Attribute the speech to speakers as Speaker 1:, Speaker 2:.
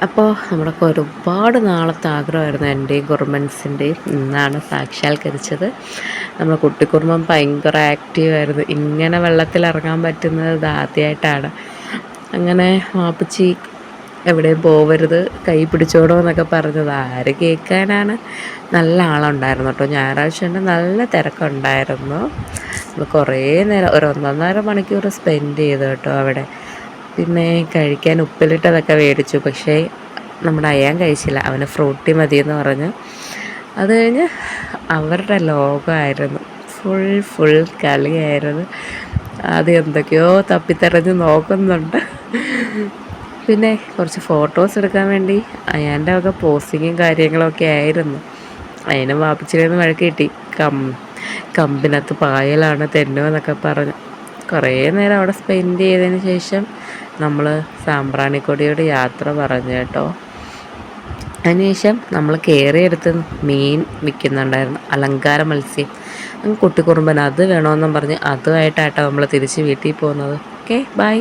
Speaker 1: അപ്പോൾ നമ്മളൊക്കെ ഒരുപാട് നാളത്തെ ആഗ്രഹമായിരുന്നു എൻ്റെയും കുറുമ്പൻസിൻ്റെയും. ഇന്നാണ് സാക്ഷാത്കരിച്ചത്. നമ്മൾ കുട്ടിക്കുറുമ്പൻ ഭയങ്കര ആക്റ്റീവായിരുന്നു. ഇങ്ങനെ വെള്ളത്തിലിറങ്ങാൻ പറ്റുന്നത് ഇതാദ്യമായിട്ടാണ്. അങ്ങനെ വാപ്പച്ചി എവിടെയും പോവരുത്, കൈ പിടിച്ചോടോ എന്നൊക്കെ പറഞ്ഞത് ആര് കേൾക്കാനാണ്. നല്ല ആളുണ്ടായിരുന്നു കേട്ടോ. ഞായറാഴ്ച തന്നെ നല്ല തിരക്കുണ്ടായിരുന്നു. നമ്മൾ കുറേ നേരം ഒരു 1.5 മണിക്കൂർ സ്പെൻഡ് ചെയ്തു കേട്ടോ അവിടെ. പിന്നെ കഴിക്കാൻ ഉപ്പിലിട്ടതൊക്കെ മേടിച്ചു. പക്ഷേ നമ്മുടെ അയ്യാൻ കഴിച്ചില്ല, അവന് ഫ്രൂട്ടി മതിയെന്ന് പറഞ്ഞു. അത് കഴിഞ്ഞ് അവരുടെ ലോകമായിരുന്നു. ഫുൾ കളിയായിരുന്നു. ആദ്യം എന്തൊക്കെയോ തപ്പിത്തെറഞ്ഞ് നോക്കുന്നുണ്ട്. പിന്നെ കുറച്ച് ഫോട്ടോസ് എടുക്കാൻ വേണ്ടി അയാൻ്റെ വക പോസിങ്ങും കാര്യങ്ങളൊക്കെ ആയിരുന്നു. അതിന് വാപ്പിച്ചിരുന്ന് വഴക്ക് കിട്ടി. കമ്പിനകത്ത് പായലാണ് തെന്നുമെന്നൊക്കെ പറഞ്ഞു. കുറേ നേരം അവിടെ സ്പെൻഡ് ചെയ്തതിന് ശേഷം നമ്മൾ സാമ്പ്രാണിക്കൊടിയോട് യാത്ര പറഞ്ഞു കേട്ടോ. അതിനുശേഷം നമ്മൾ കയറിയെടുത്ത് മീൻ വിൽക്കുന്നുണ്ടായിരുന്നു, അലങ്കാര മത്സ്യം. കുട്ടിക്കുറുമ്പൻ അത് വേണമെന്നും പറഞ്ഞ് അതുമായിട്ടാട്ടോ നമ്മൾ തിരിച്ച് വീട്ടിൽ പോകുന്നത്. Okay, by.